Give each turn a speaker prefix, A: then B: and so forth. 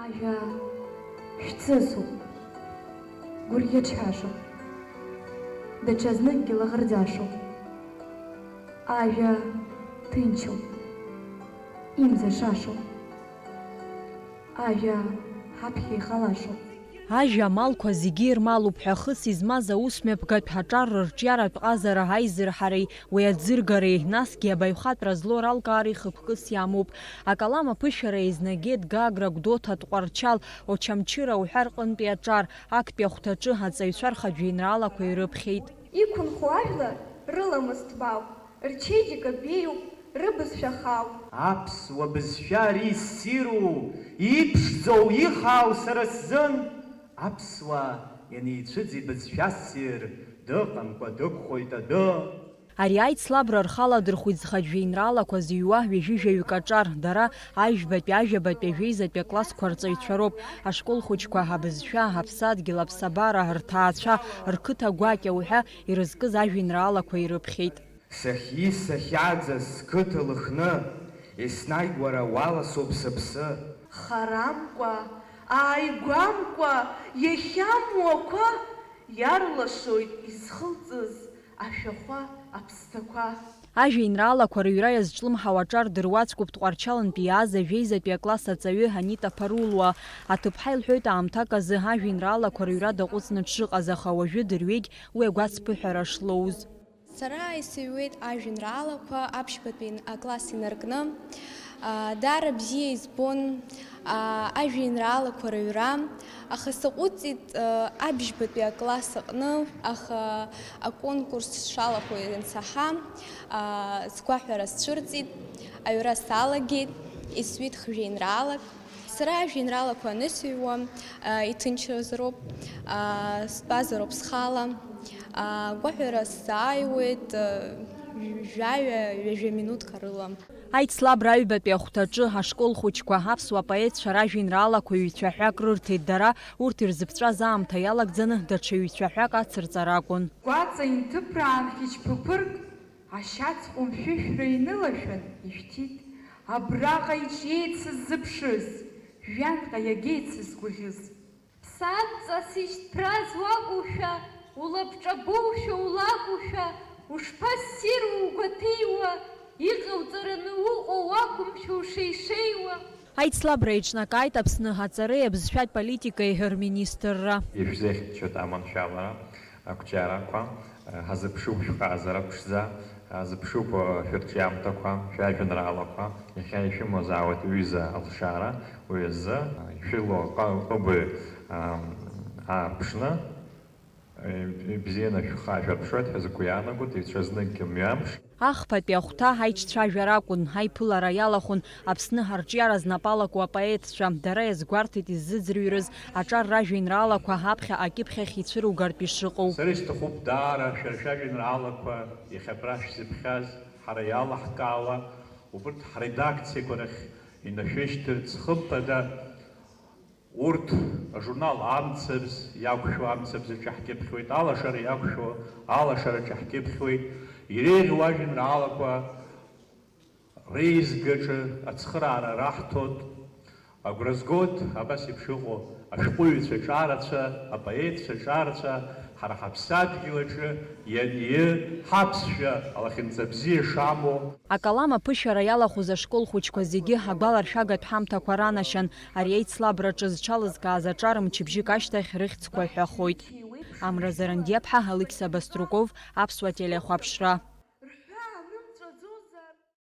A: Ажәа шәҵысуп, гәырӷьаҽҳәашоуп, даҽазныкгьы лаӷырӡашоуп. Ажәа ҭынчуп, имзашашоуп. Ажәа ҳаԥхьа ихалашоуп.
B: Ажәа амалқәа зегьы ирмалуп ҳәа хыс измаз аусмҩаԥгатә ҳаҿар рырҿиаратә ҟазара аизырҳареи уи аӡыргареи, насгьы абаҩхатәра злоу ралкаареи хықәкыс иамоуп. Акалам аԥышәара еизнагеит Гагра, Гәдоуҭа, Тҟәарчал, Очамчыра уҳәа рҟынтәи аҿар, актәи ахәҭаҿы аҵаҩцәа рхаҿеинраалақәа ирыԥхьеит.
A: Иқәынхо ажәлар рыламыс ҭбаауп, рчеиџьыка беиоуп, рыбызшәа хаауп.
C: Аԥсуа бызшәа ари ссиру, иԥшӡоу ихаау сара сзын. Аԥсуа ианеицәыӡи бызшәа ссир, дыҟамкәа дықәхоит адәы.
B: Ари аицлабра рхаладырхәит зхаҿеинраалақәа зыҩуа ҩажәижәаҩык аҿар, дара ажәбатәи, ажәабатәи, ажәеизатәи аклассқәа рҵаҩцәароуп. Ашкол хәыҷқәа ҳабызшәа, ҳаԥсадгьыл, аԥсабара, рҭаацәа, рқыҭа гәакьа уҳәа ирызкыз ажәеинраалақәа ирыԥхьеит.
C: Сахьи сахьааӡаз сқыҭа лыхны, еснагь уара уаласоуп сыԥсы.
D: Харамкәа, ааигәамкәа, иахьамуақәа, иарлашоит изхылҵыз ашәахәа, аԥсҭақәа.
B: Ажәеинраалақәа рыҩра иазҿлымҳау аҿар дыруаӡәкуп Тҟәарчалнтәи иааз ажәеизатәи акласс аҵаҩы Ҳанита Ԥарулуа. Аҭыԥҳа илҳәоит аамҭак азы ажәеинраалақәа рыҩра даҟәыҵны дшыҟаз, аха уажәы дырҩегь уи агәацԥыҳәара шлоуз.
E: Сара исыҩуеит ажәеинраалақәа аԥшьбатәи акласс инаркны. Даара бзиа избон ажәеинраалақәа рыҩра, аха саҟәыҵит абжьбатәи акласс аҟны, аха аконкурс шалахо иансаҳа, сгәаҳәара сцәырҵит, аҩра салагеит, исҩит хжәеинраалак. Сара ажәеинраалақәа анысыҩуа иҭынчразароуп, стәазароуп схала, гәаҳәара сзааиуеит ҩажәа минутка рыла.
B: Аицлабра аҩбатәи ахәҭаҿы ашкол хәыҷқәа аԥсуа поетцәа ражәеинраалақәа ҩ-цәаҳәак рырҭеит. Дара урҭ ирзыԥҵәаз аамҭа иалагӡаны даҽа ҩ-цәаҳәак ацырҵара акәын.
F: Гәаҵа инҭыԥраан хьыҷԥыԥырк, ашьац ҟәымшәышәра инылашәан ишәҭит. Абраҟа иҿиеит сыззыԥшыз, жәҩанҟа иагеит сызгәаӷьыз.
A: Ԥсаҵас ишьҭԥраз уакәушәа, улабҿабоушәа улагушәа, ушԥассиру угәаҭеиуа, иҟауҵараны уҟоу уақәымшәа ушеишеиуа.
B: Аицлабра еиҿнакааит Аԥсны аҵареи абызшәатә политикеи рминистрра.
G: Ишәзеиӷьчоит аманшәалара, ақәҿиарақәа, ҳазыԥшуп шәҟазара ԥшӡа, ҳазыԥшуп шәырҿиамҭақәа, шәажәеинраалақәа, иахьа ишәымазаауеит ҩыза алшара, уи азы ишәылоу ҟыбаҩ Аԥшны бзианы шәхашәырԥшуеит ҳәа згәы иаанагоит, ицәазныкгьы мҩамш.
B: Ахԥатәи ахәҭа ҳаиҿцәажәара акәын, ҳаиԥылара иалахәын Аԥсны ҳарҿиара знапалакуа апоетцәа. Дара иазгәарҭеит иззыӡырҩрыз аҿар ражәеинраалақәа ҳаԥхьа акьыԥхьахь ицәыругартә ишыҟоу.
C: Сара исҭахуп даара шәара шәажәеинраалақәа иахьабра шәзыԥхьаз ҳара иалаҳкаауа, убарҭ ҳредакциақәа рахь инашәышьҭырц хымԥада, урҭ ажурнал амцабз иақәшәо амцабзаҿы ҳкьыԥхьуеит, алашара иақәшәо алашараҿы ҳкьыԥхьуеит, иреиӷьу ажәеинраалақәа реизгаҿы ацхыраара раҳҭоит. Агәра згоит абас еиԥш ыҟоу ашәҟәыҩҩцәа ҿарацәа, апоетцәа ҿарацәа, ҳара ҳаԥсадгьыл аҿы ианиы ҳаԥсшәа алахьынҵа бзиа шамоу.
B: Акалам аԥышәара иалахәыз ашкол хәыҷқәа зегьы агәаларшәагатә ҳамҭақәа ранашьан. Ари аицлабраҿы зҽалызкааз аҿар мчыбжьык ашьҭахь рыхьӡқәа ҳәахоит. Амра Зарандиаԥҳа, Алықьса Баструков, Аԥсуа телеихәаԥшра.